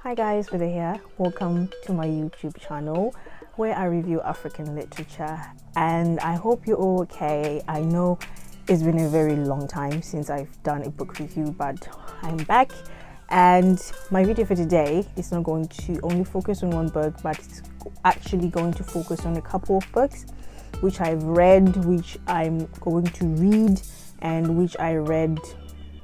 Hi guys, Vida here. Welcome to my YouTube channel where I review African literature, and I hope you're all okay. I know it's been a very long time since I've done a book review, but I'm back, and my video for today is not going to only focus on one book, but it's actually going to focus on a couple of books which I've read, which I'm going to read, and which I read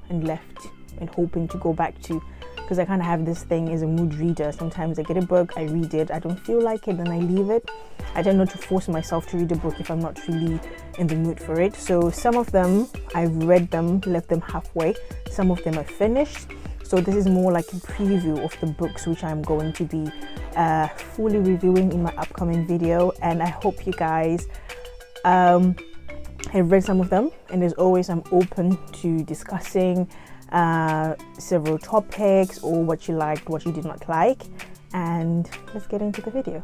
and left and hoping to go back to, because I kind of have this thing as a mood reader. Sometimes I get a book, I read it, I don't feel like it, then I leave it. I tend not to force myself to read a book if I'm not really in the mood for it. So some of them I've read them, left them halfway, some of them are finished. So this is more like a preview of the books which I'm going to be fully reviewing in my upcoming video, and I hope you guys have read some of them. And as always, I'm open to discussing several topics, or what you liked, what you did not like, and let's get into the video.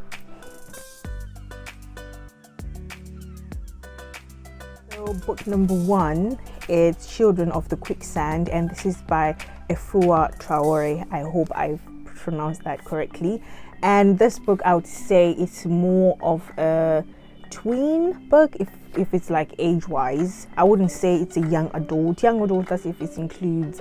So book number one is Children of the Quicksand, and this is by EfuaTraopè. I hope I've pronounced that correctly. And this book, I would say it's more of a tween book, if it's like age-wise. I wouldn't say it's a young adult. That's if it includes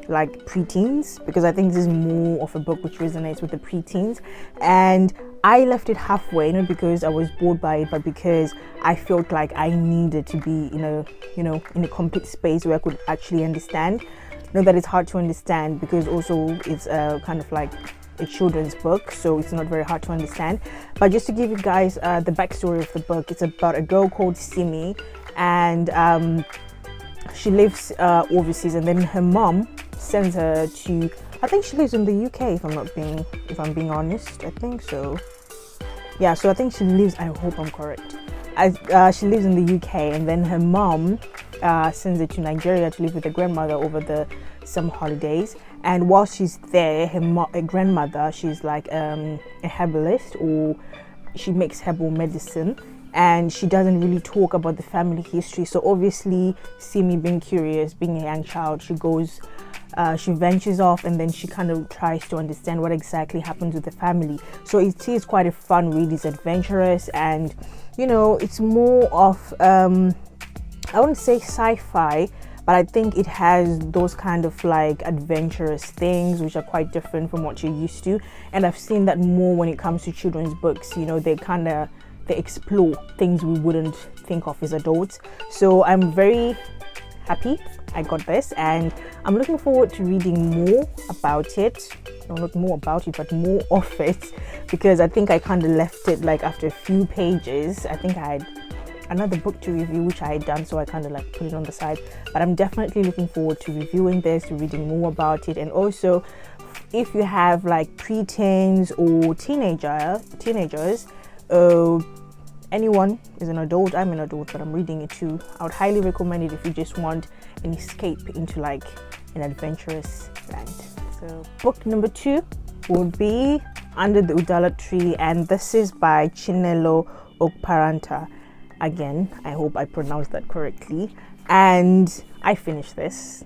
like preteens, because I think this is more of a book which resonates with the preteens. And I left it halfway, not because I was bored by it, but because I felt like I needed to be in a complete space where I could actually understand. Know that it's hard to understand, because also it's kind of like a children's book, so it's not very hard to understand. But just to give you guys the backstory of the book, it's about a girl called Simi, and she lives overseas, and then her mom sends her to, I think she lives in the UK, if I'm being honest. I think so. Yeah, so I think she lives, I hope I'm correct. She lives in the UK, and then her mom sends her to Nigeria to live with her grandmother over the summer holidays. And while she's there, her grandmother, she's like a herbalist, or she makes herbal medicine, and she doesn't really talk about the family history. So obviously, Simi, being curious, being a young child, she ventures off, and then she kind of tries to understand what exactly happens with the family. So it is quite a fun read. It's adventurous, and it's more of I wouldn't say sci-fi, but I think it has those kind of like adventurous things which are quite different from what you're used to. And I've seen that more when it comes to children's books. They explore things we wouldn't think of as adults. So I'm very happy I got this, and I'm looking forward to reading more about it. Not more about it, but more of it, because I think I kind of left it like after a few pages. I think I had another book to review which I had done, so I kind of like put it on the side. But I'm definitely looking forward to reviewing this, to reading more about it. And also, if you have like preteens or teenagers, anyone is an adult. I'm an adult, but I'm reading it too. I would highly recommend it if you just want an escape into like an adventurous land. So book number two would be Under the Udala Tree, and this is by Chinelo Okparanta. Again, I hope I pronounced that correctly. And I finished this.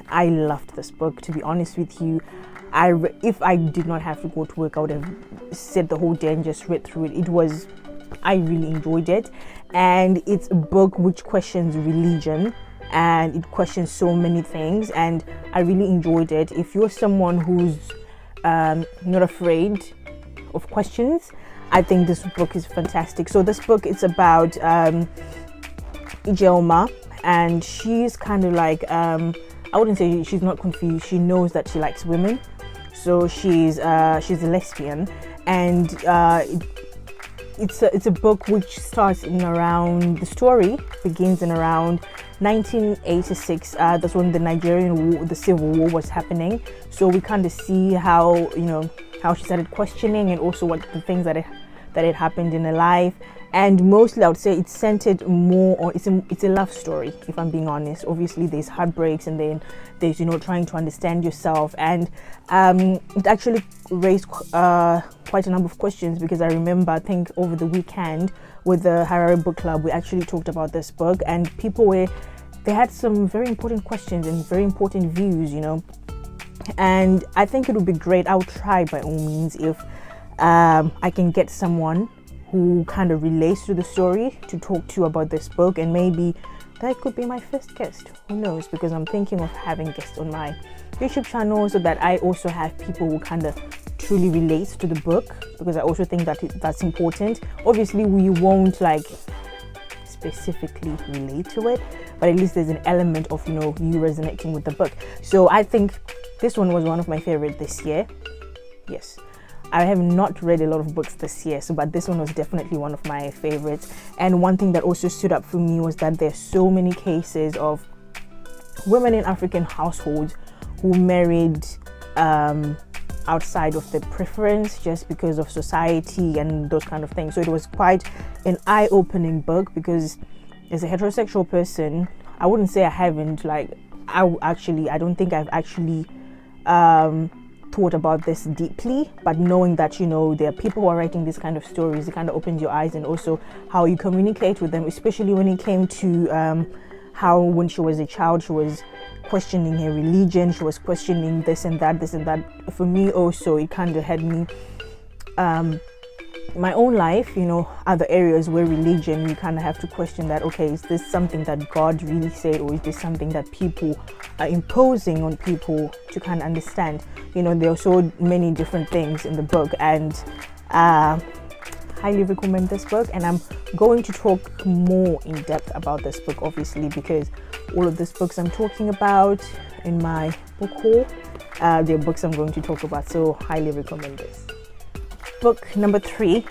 I loved this book, to be honest with you. If I did not have to go to work, I would have sat the whole day and just read through it. I really enjoyed it. And it's a book which questions religion, and it questions so many things, and I really enjoyed it. If you're someone who's not afraid of questions, I think this book is fantastic. So this book is about Ijeoma, and she's kind of like I wouldn't say she's not confused. She knows that she likes women, so she's a lesbian, and it's a book which starts in around, the story begins in around 1986. That's when the Nigerian war, the civil war, was happening. So we kind of see how she started questioning, and also what the things that had happened in her life. And mostly I would say it's centered more on, it's a love story, if I'm being honest. Obviously there's heartbreaks, and then there's trying to understand yourself, and it actually raised quite a number of questions, because I remember, I think over the weekend with the Harare Book Club, we actually talked about this book, and they had some very important questions and very important views, And I think it would be great. I'll try by all means if I can get someone who kind of relates to the story to talk to about this book, and maybe that could be my first guest. Who knows? Because I'm thinking of having guests on my YouTube channel so that I also have people who kind of truly relate to the book, because I also think that that's important. Obviously, we won't like specifically relate to it, but at least there's an element of, you know, you resonating with the book. So I think this one was one of my favorite this year. Yes, I have not read a lot of books this year, but this one was definitely one of my favorites. And one thing that also stood up for me was that there's so many cases of women in African households who married outside of their preference just because of society and those kind of things. So it was quite an eye-opening book, because as a heterosexual person, I wouldn't say I haven't, like, I don't think I've actually thought about this deeply, but knowing that, you know, there are people who are writing these kind of stories, it kind of opens your eyes, and also how you communicate with them, especially when it came to how when she was a child, she was questioning her religion, she was questioning this and that. For me also, it kind of had me my own life, you know, other areas where religion, you kind of have to question that, okay, is this something that God really said, or is this something that people are imposing on people to kind of understand? You know, there are so many different things in the book, and highly recommend this book. And I'm going to talk more in depth about this book, obviously, because all of these books I'm talking about in my book haul, they're books I'm going to talk about, so highly recommend this. Book number 3,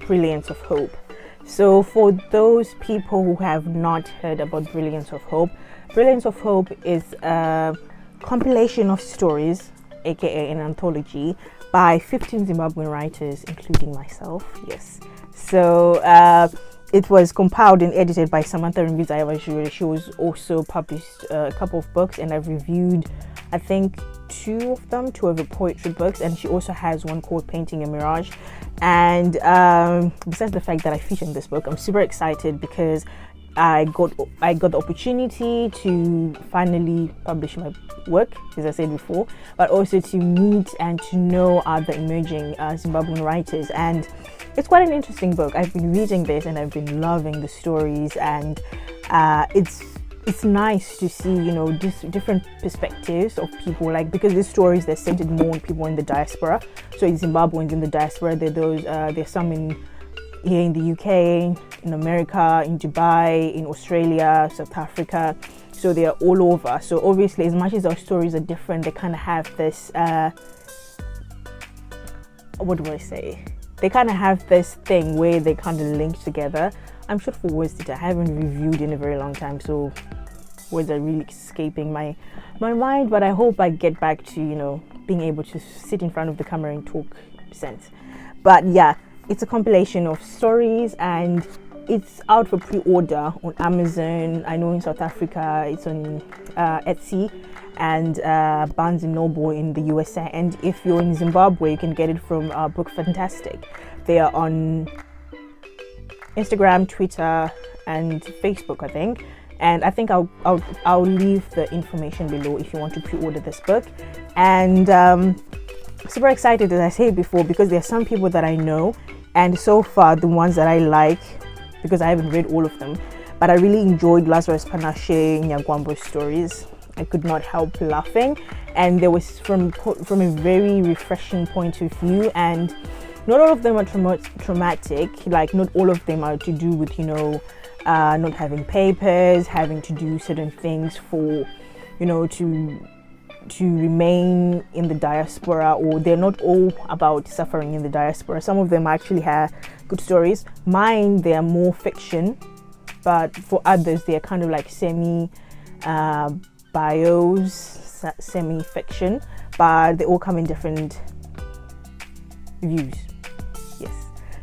Brilliance of Hope. So for those people who have not heard about Brilliance of Hope, Brilliance of Hope is a compilation of stories, aka an anthology, by 15 Zimbabwean writers, including myself. Yes. So it was compiled and edited by Samantha Vazhure. She was also published a couple of books, and I've reviewed, I think, 2 of her poetry books, and she also has one called Painting a Mirage. And besides the fact that I feature in this book, I'm super excited because I got the opportunity to finally publish my work, as I said before, but also to meet and to know other emerging Zimbabwean writers. And it's quite an interesting book. I've been reading this and I've been loving the stories, and it's nice to see, you know, different perspectives of people, like, because these stories, they're centered more on people in the diaspora. So in Zimbabweans in the diaspora, there's some here in the UK, in America, in Dubai, in Australia, South Africa. So they are all over. So obviously, as much as our stories are different, they kind of have this they kind of have this thing where they kind of link together. I'm sure for words that I haven't reviewed in a very long time, so words are really escaping my mind, but I hope I get back to, you know, being able to sit in front of the camera and talk sense. But yeah, it's a compilation of stories, and it's out for pre-order on Amazon. I know in South Africa it's on Etsy and Barnes & Noble in the USA. And if you're in Zimbabwe, you can get it from Book Fantastic. They are on Instagram, Twitter, and Facebook, I think. And I think I'll leave the information below if you want to pre-order this book. And super excited, as I said before, because there are some people that I know, and so far the ones that I like, because I haven't read all of them, but I really enjoyed Lazarus Panache Nyagwambo's stories. I could not help laughing, and there was from a very refreshing point of view. And not all of them are traumatic, like not all of them are to do with, you know, not having papers, having to do certain things for, you know, to remain in the diaspora, or they're not all about suffering in the diaspora. Some of them actually have good stories. Mine, they are more fiction, but for others, they are kind of like bios, semi-fiction, but they all come in different views. Yes,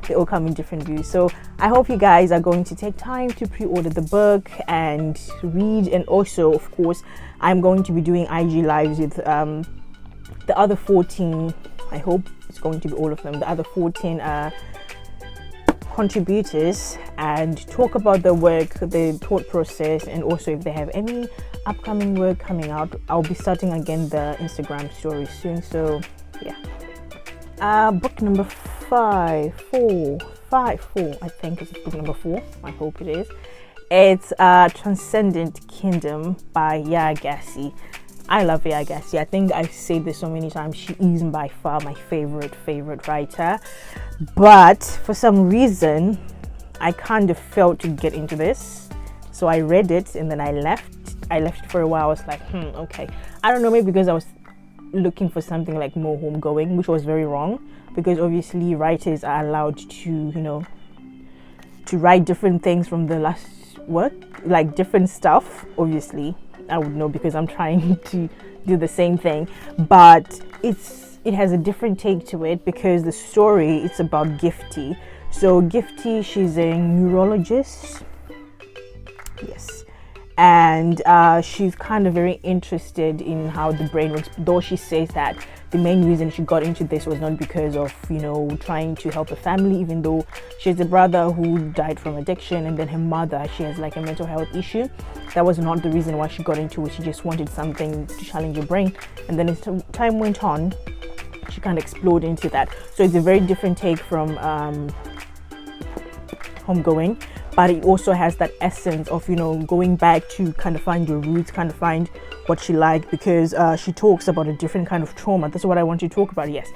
they all come in different views. So I hope you guys are going to take time to pre-order the book and read. And also, of course, I'm going to be doing IG lives with the other 14, I hope it's going to be all of them, the other 14 contributors, and talk about the work, the thought process, and also if they have any upcoming work coming out. I'll be starting again the Instagram story soon, so yeah. Book number four, I think it's book number 4. I hope it is. It's Transcendent Kingdom by Yagasi. I love Yagasi. I think I've said this so many times. She is by far my favorite writer. But for some reason, I kind of failed to get into this. So I read it and then I left. I left it for a while. I was like, okay. I don't know, maybe because I was looking for something like more homegoing, which was very wrong. Because obviously writers are allowed to, to write different things from the last work, like different stuff. Obviously I would know because I'm trying to do the same thing, but it has a different take to it because the story, it's about Gifty. So Gifty, she's a neurologist, yes, and she's kind of very interested in how the brain works, though she says that the main reason she got into this was not because of trying to help a family, even though she has a brother who died from addiction, and then her mother, she has like a mental health issue. That was not the reason why she got into it. She just wanted something to challenge her brain, and then as time went on, she kind of explored into that. So it's a very different take from Homegoing, but it also has that essence of going back to kind of find your roots, kind of find what she liked, because she talks about a different kind of trauma. That's what I want to talk about. Yes,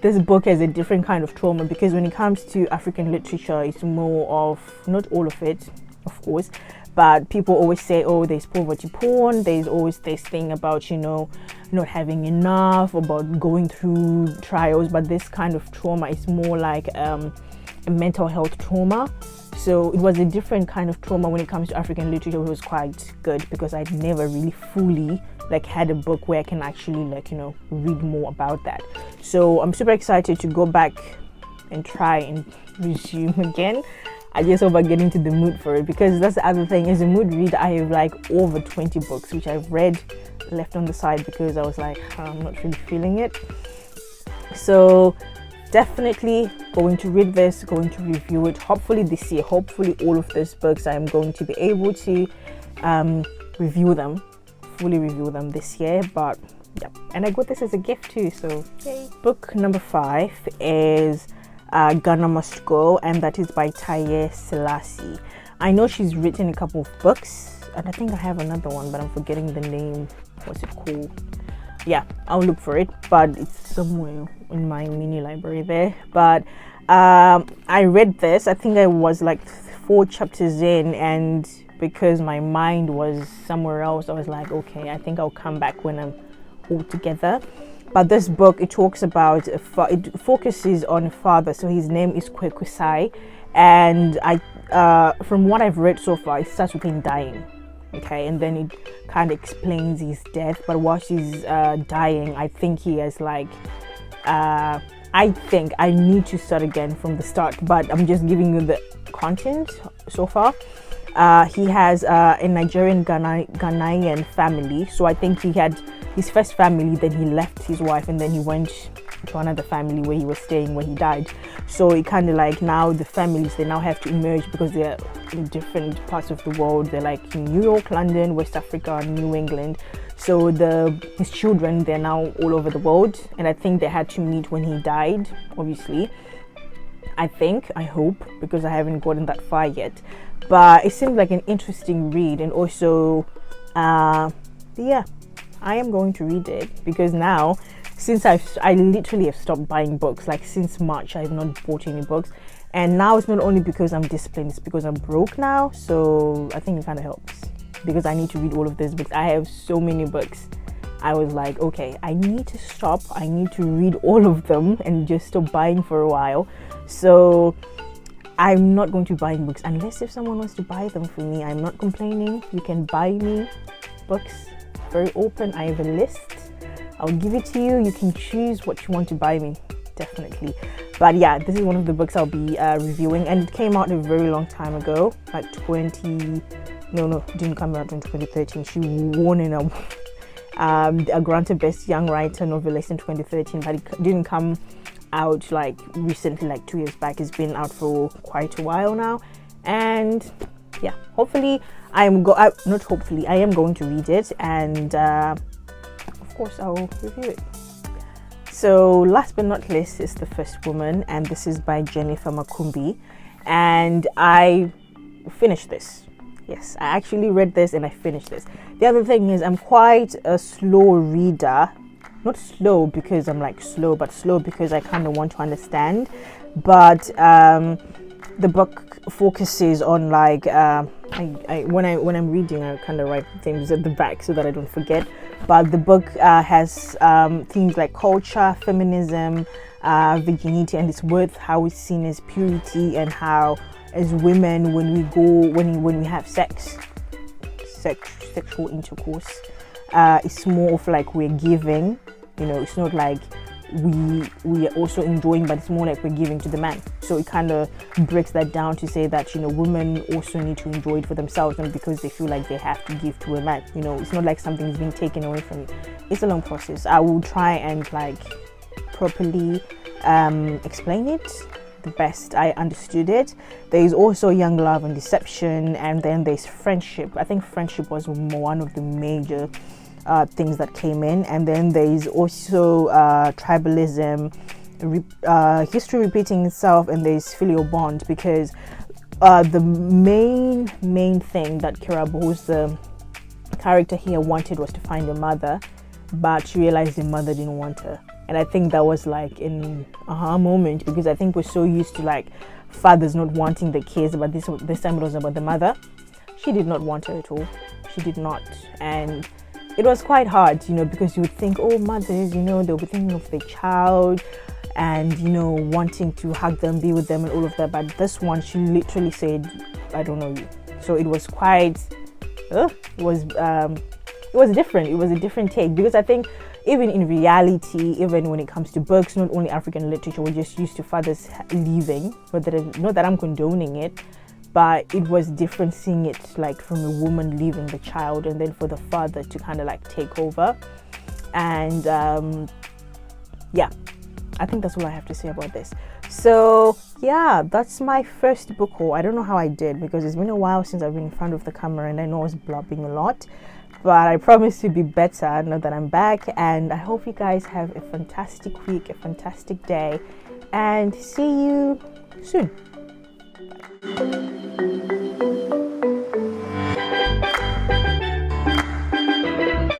this book has a different kind of trauma, because when it comes to African literature, it's more of, not all of it of course, but people always say, oh, there's poverty porn, there's always this thing about not having enough, about going through trials, but this kind of trauma is more like a mental health trauma. So it was a different kind of trauma when it comes to African literature. It was quite good because I'd never really fully had a book where I can actually read more about that. So I'm super excited to go back and try and resume again. I just hope I get into the mood for it, because that's the other thing. As a mood reader, I have over 20 books which I've read, left on the side because I was like, I'm not really feeling it. So definitely going to read this, going to review it, hopefully this year. Hopefully all of these books I am going to be able to fully review them this year. But yeah, and I got this as a gift too, so yay. Book number 5 is Ghana Must Go, and that is by Taye Selassie. I know she's written a couple of books, and I think I have another one, but I'm forgetting the name. What's it called? Yeah, I'll look for it, but it's somewhere in my mini library there. But I read this, I think I was 4 chapters in, and because my mind was somewhere else, I was like, okay, I think I'll come back when I'm all together. But this book, it talks about it focuses on a father, so his name is Quicksands, and from what I've read so far, it starts with him dying. Okay, and then it kind of explains his death, but whilst he's dying, I think he has I think I need to start again from the start, but I'm just giving you the content so far. He has a Nigerian Ghanaian family, so I think he had his first family, then he left his wife, and then he went to another family where he was staying when he died. So it kind of now the families, they now have to emerge because they're in different parts of the world. They're in New York, London, West Africa, New England. So his children, they're now all over the world, and I think they had to meet when he died, obviously. I hope, because I haven't gotten that far yet, but it seemed like an interesting read. And also yeah, I am going to read it, because now, since I literally have stopped buying books, since March I've not bought any books, and now it's not only because I'm disciplined, it's because I'm broke now. So I think it kind of helps, because I need to read all of these books. I have so many books. I was like, okay, I need to stop, I need to read all of them and just stop buying for a while. So I'm not going to be buying books unless if someone wants to buy them for me. I'm not complaining. You can buy me books, very open. I have a list, I'll give it to you. You can choose what you want to buy me, definitely. But yeah, this is one of the books I'll be reviewing, and it came out a very long time ago, it didn't come out in 2013. She won in a granted Best Young Writer Novelist in 2013, but it didn't come out recently, 2 years back. It's been out for quite a while now, and yeah, hopefully I am going to read it, and of course I'll review it. So last but not least is The First Woman, and this is by Jennifer Makumbi, and I finished this. Yes, I actually read this and I finished this. The other thing is I'm quite a slow reader. Not slow because I'm like slow, but slow because I kind of want to understand. But the book focuses on like when I'm reading, I kind of write things at the back so that I don't forget. But the book has themes like culture, feminism, virginity, and its worth, how it's seen as purity, and how as women when we have sexual intercourse, it's more of like we're giving. It's not like we are also enjoying, but it's more like we're giving to the man. So it kind of breaks that down to say that women also need to enjoy it for themselves, and because they feel like they have to give to a man. It's not like something is being taken away from you. It's a long process. I will try and like properly explain it the best I understood it. There is also young love and deception, and then there's friendship. I think friendship was one of the major things that came in, and then there is also tribalism, history repeating itself, and there's filial bond, because the main thing that Kira, who's the character here, wanted was to find a mother, but she realized the mother didn't want her. And I think that was like an aha moment, because I think we're so used to like fathers not wanting the kids, but this time it was about the mother. She did not want her at all. She did not. And it was quite hard, because you would think, oh, mothers, they'll be thinking of their child and, wanting to hug them, be with them and all of that. But this one, she literally said, I don't know you. So it was quite, it was different. It was a different take, because I think even in reality, even when it comes to books, not only African literature, we're just used to fathers leaving, not that I'm condoning it, but it was different seeing it like from a woman leaving the child, and then for the father to kind of like take over. And yeah, I think that's all I have to say about this. So yeah, that's my first book haul. I don't know how I did, because it's been a while since I've been in front of the camera, and I know I was blabbing a lot, but I promise to be better now that I'm back. And I hope you guys have a fantastic week, a fantastic day, and see you soon. Bye.